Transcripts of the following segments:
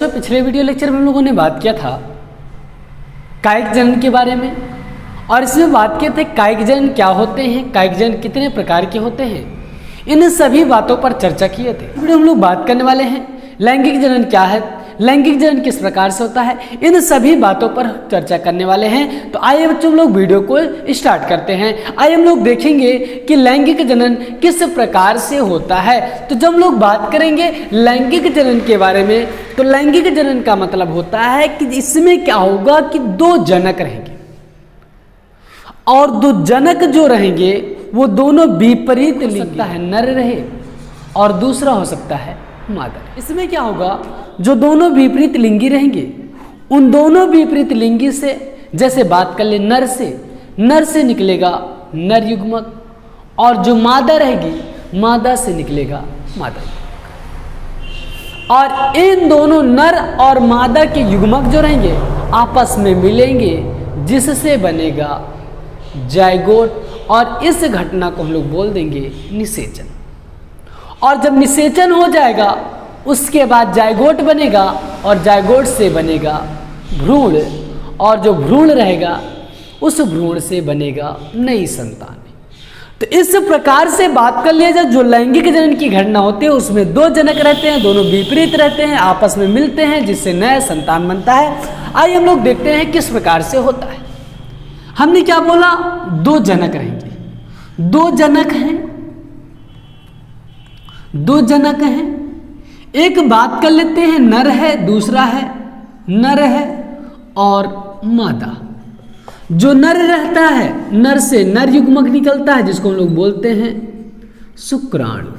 जो पिछले video lecture में हम लोगों ने बात किया था कायिक जनन के बारे में, और इसमें बात किए थे कायिक जनन क्या होते हैं, कायिक जनन कितने प्रकार के होते हैं, इन सभी बातों पर चर्चा किए थे। वीडियो हम लोग बात करने वाले हैं लैंगिक जनन क्या है, लैंगिक जनन किस प्रकार से होता है, इन सभी बातों पर चर्चा करने वाले हैं। तो आइए बच्चों हम लोग वीडियो को स्टार्ट करते हैं। आइए हम लोग देखेंगे कि लैंगिक जनन किस प्रकार से होता है। तो जब हम लोग बात करेंगे लैंगिक जनन के बारे में, तो लैंगिक जनन का मतलब होता है कि इसमें क्या होगा कि दो जनक रहेंगे और दो जनक जो रहेंगे वो दोनों विपरीत लिंग, सकता है नर रहे और दूसरा हो सकता है मादा। इसमें क्या होगा, जो दोनों विपरीत लिंगी रहेंगे उन दोनों विपरीत लिंगी से, जैसे बात कर ले नर से निकलेगा नर युग्मक, और जो मादा रहेगी मादा से निकलेगा मादा युग्मक। और इन दोनों नर और मादा के युग्मक जो रहेंगे आपस में मिलेंगे जिससे बनेगा जायगोट, और इस घटना को हम लोग बोल देंगे निषेचन। और जब निषेचन हो जाएगा उसके बाद जायगोट बनेगा और जायगोट से बनेगा भ्रूण, और जो भ्रूण रहेगा उस भ्रूण से बनेगा नई संतान। तो इस प्रकार से बात कर लिया जाए जो लैंगिक जनन की घटना होती है उसमें दो जनक रहते हैं, दोनों विपरीत रहते हैं, आपस में मिलते हैं जिससे नया संतान बनता है। आइए हम लोग देखते हैं किस प्रकार से होता है। हमने क्या बोला, दो जनक रहेंगे, दो जनक हैं। एक बात कर लेते हैं नर है, दूसरा है नर है और मादा। जो नर रहता है नर से नर युग्मक निकलता है जिसको हम लोग बोलते हैं शुक्राणु,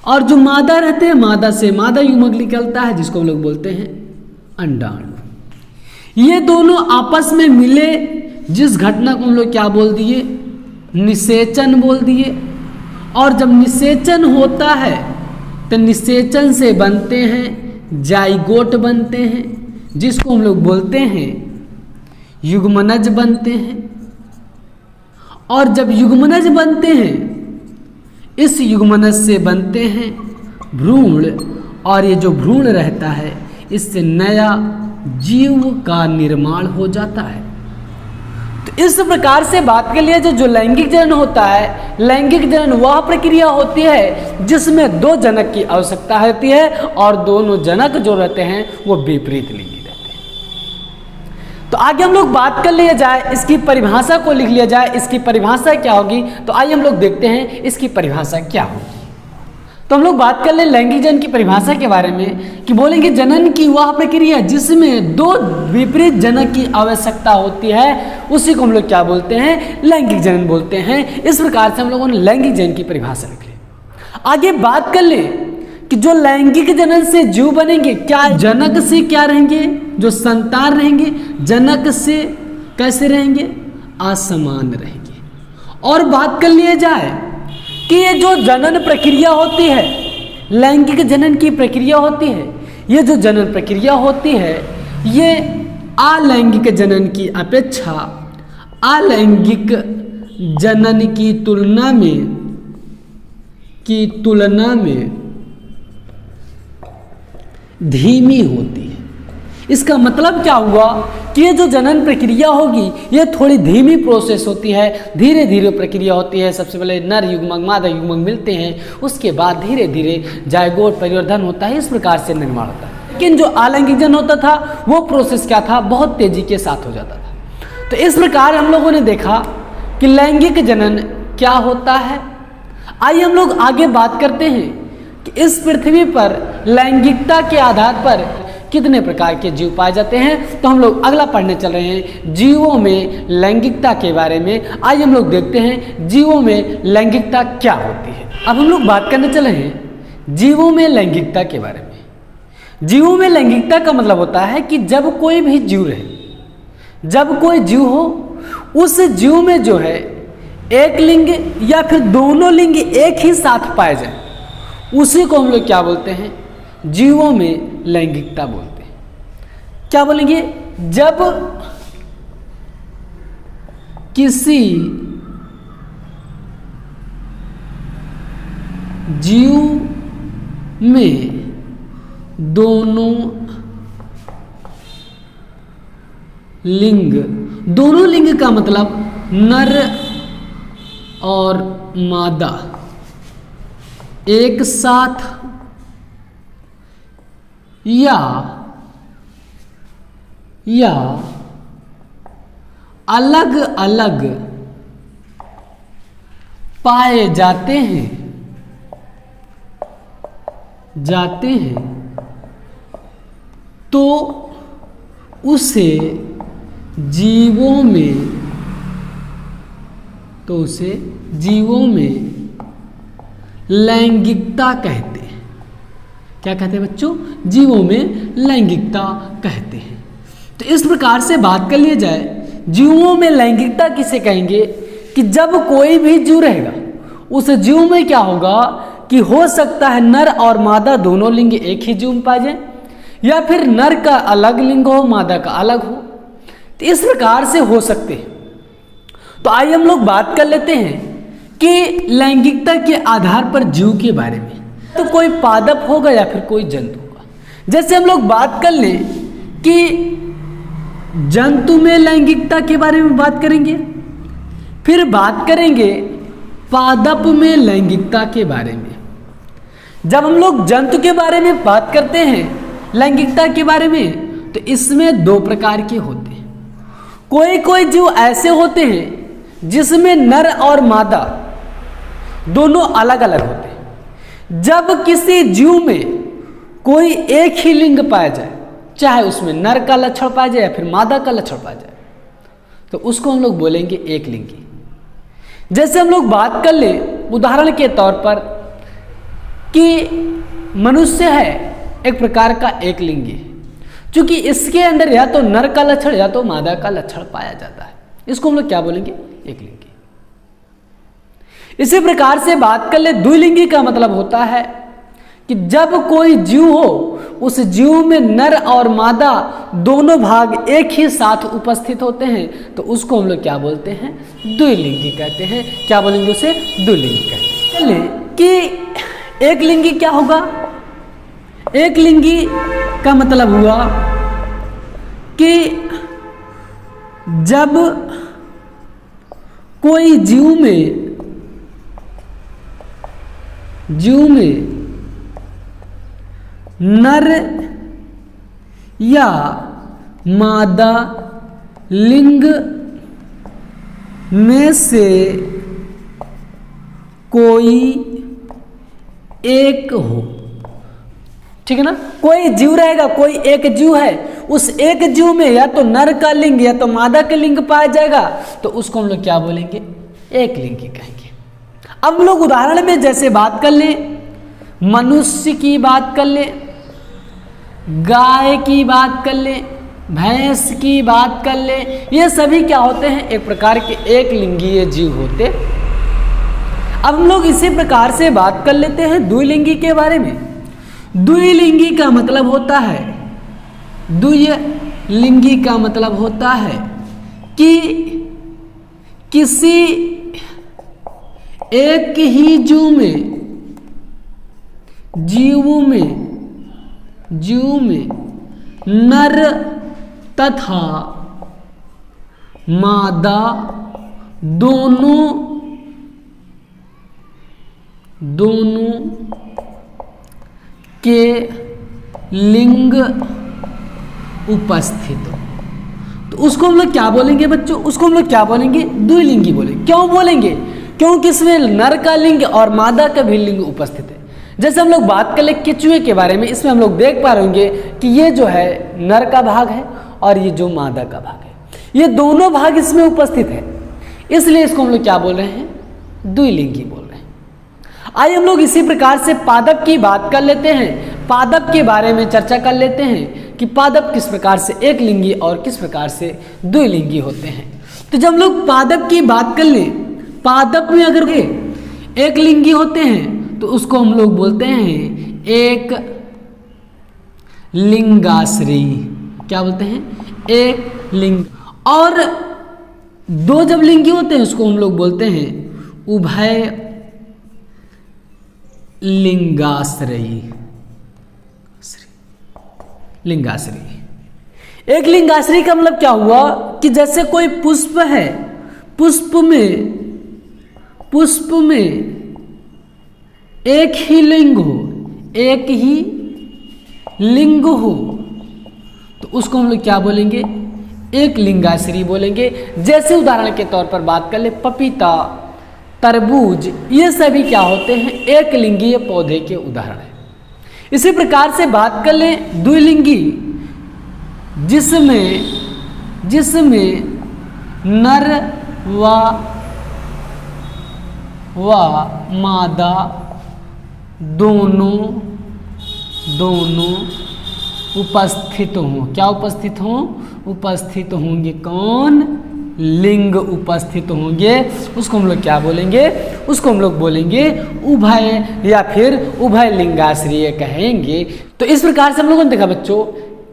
और जो मादा रहते हैं मादा से मादा युग्मक निकलता है जिसको हम लोग बोलते हैं अंडाणु। ये दोनों आपस में मिले जिस घटना को हम लोग क्या बोल दिए, निषेचन बोल दिए। और जब निषेचन होता है तो निषेचन से बनते हैं जाइगोट बनते हैं जिसको हम लोग बोलते हैं युग्मनज बनते हैं। और जब युग्मनज बनते हैं इस युग्मनज से बनते हैं भ्रूण, और ये जो भ्रूण रहता है इससे नया जीव का निर्माण हो जाता है। तो इस प्रकार से बात के लिए जो लैंगिक जनन होता है, लैंगिक जनन वह प्रक्रिया होती है जिसमें दो जनक की आवश्यकता होती है और दोनों जनक जो रहते हैं वो विपरीत लिंगी रहते हैं। तो आगे हम लोग बात कर लिया जाए, इसकी परिभाषा को लिख लिया जाए, इसकी परिभाषा क्या होगी। तो आइए हम लोग देखते हैं इसकी परिभाषा क्या होगी। तो हम लोग बात कर ले लैंगिक जनन की परिभाषा के बारे में कि बोलेंगे जनन की वह प्रक्रिया जिसमें दो विपरीत जनक की आवश्यकता होती है उसी को हम लोग क्या बोलते हैं, लैंगिक जनन बोलते हैं। इस प्रकार से हम लोगों ने लैंगिक जनन की परिभाषा लिख ली। आगे बात कर ले कि जो लैंगिक जनन से जीव बनेंगे, क्या जनक से क्या रहेंगे, जो संतान रहेंगे जनक से कैसे रहेंगे, असमान रहेंगे। और बात कर लिया जाए कि ये जो जनन प्रक्रिया होती है, लैंगिक जनन की प्रक्रिया होती है, ये जो जनन प्रक्रिया होती है ये अलैंगिक जनन की अपेक्षा अलैंगिक जनन की तुलना में धीमी होती है। इसका मतलब क्या हुआ कि ये जो जनन प्रक्रिया होगी ये थोड़ी धीमी प्रोसेस होती है, धीरे धीरे प्रक्रिया होती है। सबसे पहले नर युग्मक मादा युग्मक मिलते हैं, उसके बाद धीरे धीरे जायगोट परिवर्धन होता है, इस प्रकार से निर्माण होता है। लेकिन जो अलैंगिक जनन होता था वो प्रोसेस क्या था, बहुत तेजी के साथ हो जाता था। तो इस प्रकार हम लोगों ने देखा कि लैंगिक जनन क्या होता है। आइए हम लोग आगे बात करते हैं कि इस पृथ्वी पर लैंगिकता के आधार पर कितने प्रकार के जीव पाए जाते हैं। तो हम लोग अगला पढ़ने चल रहे हैं जीवों में लैंगिकता के बारे में। आइए हम लोग देखते हैं जीवों में लैंगिकता क्या होती है। अब हम लोग बात करने चले हैं जीवों में लैंगिकता के बारे में। जीवों में लैंगिकता का मतलब होता है कि जब कोई भी जीव रहे, जब कोई जीव हो उस जीव में जो है एक लिंग या फिर दोनों लिंग एक ही साथ पाए जाए उसी को हम लोग क्या बोलते हैं, जीवों में लैंगिकता बोलते हैं। क्या बोलेंगे, जब किसी जीव में दोनों लिंग, दोनों लिंग का मतलब नर और मादा एक साथ या अलग अलग पाए जाते हैं तो उसे जीवों में लैंगिकता कहते हैं। क्या कहते हैं बच्चों? जीवों में लैंगिकता कहते हैं। तो इस प्रकार से बात कर लिया जाए, जीवों में लैंगिकता किसे कहेंगे कि जब कोई भी जीव रहेगा उस जीव में क्या होगा कि हो सकता है नर और मादा दोनों लिंग एक ही जीव में पाए जाए, या फिर नर का अलग लिंग हो, मादा का अलग हो। तो इस प्रकार से हो सकते हैं। तो आइए हम लोग बात कर लेते हैं कि लैंगिकता के आधार पर जीव के बारे में। तो कोई पादप होगा या फिर कोई जंतु होगा। जैसे हम लोग बात कर लें कि जंतु में लैंगिकता के बारे में बात करेंगे, फिर बात करेंगे पादप में लैंगिकता के बारे में। जब हम लोग जंतु के बारे में बात करते हैं लैंगिकता के बारे में, तो इसमें दो प्रकार के होते हैं। कोई जीव ऐसे होते हैं जिसमें नर और मादा दोनों अलग अलग होते हैं। जब किसी जीव में कोई एक ही लिंग पाया जाए, चाहे उसमें नर का लक्षण पाया जाए या फिर मादा का लक्षण पाया जाए, तो उसको हम लोग बोलेंगे एक लिंगी। जैसे हम लोग बात कर ले उदाहरण के तौर पर कि मनुष्य है एक प्रकार का एक लिंगी, क्योंकि इसके अंदर या तो नर का लक्षण या तो मादा का लक्षण पाया जाता है। इसको हम लोग क्या बोलेंगे? एक लिंगी। इसी प्रकार से बात कर ले द्विलिंगी का मतलब होता है कि जब कोई जीव हो उस जीव में नर और मादा दोनों भाग एक ही साथ उपस्थित होते हैं, तो उसको हम लोग क्या बोलते हैं? द्विलिंगी कहते हैं। क्या बोलेंगे उसे? द्विलिंगी कहते हैं। कि एक लिंगी क्या होगा? एक लिंगी का मतलब हुआ कि जब कोई जीव में नर या मादा लिंग में से कोई एक हो। ठीक है ना? कोई जीव रहेगा, कोई एक जीव है, उस एक जीव में या तो नर का लिंग या तो मादा का लिंग पाया जाएगा, तो उसको हम लोग क्या बोलेंगे? एक लिंगी कहेंगे। अब हम लोग उदाहरण में जैसे बात कर ले, मनुष्य की बात कर ले, गाय की बात कर ले, भैंस की बात कर ले, ये सभी क्या होते हैं? एक प्रकार के एक लिंगीय जीव होते। अब हम लोग इसी प्रकार से बात कर लेते हैं द्विलिंगी के बारे में। द्विलिंगी का मतलब होता है, द्विलिंगी का मतलब होता है कि किसी एक ही जीव में नर तथा मादा दोनों के लिंग उपस्थित हो, तो उसको हम लोग क्या बोलेंगे बच्चों? उसको हम लोग क्या बोलेंगे? द्विलिंगी बोलेंगे। क्यों बोलेंगे? क्योंकि इसमें नर का लिंग और मादा का भी लिंग उपस्थित है। जैसे हम लोग बात कर ले केचुए के बारे में, इसमें हम लोग देख पा रहे होंगे कि ये जो है नर का भाग है और ये जो मादा का भाग है, ये दोनों भाग इसमें उपस्थित है, इसलिए इसको हम लोग क्या बोल रहे हैं? द्विलिंगी बोल रहे हैं। आइए हम लोग इसी प्रकार से पादप की बात कर लेते हैं। पादप के बारे में चर्चा कर लेते हैं कि पादप किस प्रकार से एक लिंगी और किस प्रकार से द्विलिंगी होते हैं। तो जब हम लोग पादप की बात कर लें, पादप में अगर एक लिंगी होते हैं तो उसको हम लोग बोलते हैं एक लिंगाश्रयी। क्या बोलते हैं? एक लिंग। और दो जब लिंगी होते हैं उसको हम लोग बोलते हैं उभय लिंगाश्रयी। एक लिंगाश्री का मतलब क्या हुआ कि जैसे कोई पुष्प है, पुष्प में एक ही लिंग हो, एक ही लिंग हो, तो उसको हम लोग क्या बोलेंगे, एक लिंगाश्री बोलेंगे। जैसे उदाहरण के तौर पर बात कर ले, पपीता, तरबूज, ये सभी क्या होते हैं, एक लिंगीय पौधे के उदाहरण हैं। इसी प्रकार से बात कर ले द्विलिंगी, जिसमें नर व मादा दोनों उपस्थित हों। क्या उपस्थित हों? उपस्थित होंगे। कौन? लिंग उपस्थित होंगे। उसको हम लोग क्या बोलेंगे? उसको हम लोग बोलेंगे उभय या फिर उभय लिंगाश्रय कहेंगे। तो इस प्रकार से हम लोगों ने देखा बच्चों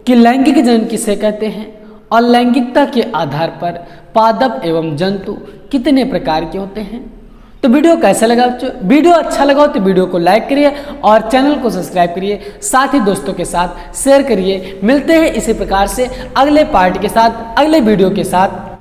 कि लैंगिक जनन किसे कहते हैं और लैंगिकता के आधार पर पादप एवं जंतु कितने प्रकार के होते हैं। तो वीडियो कैसा लगा बच्चों? वीडियो अच्छा लगा हो तो वीडियो को लाइक करिए और चैनल को सब्सक्राइब करिए, साथ ही दोस्तों के साथ शेयर करिए। मिलते हैं इसी प्रकार से अगले पार्ट के साथ, अगले वीडियो के साथ।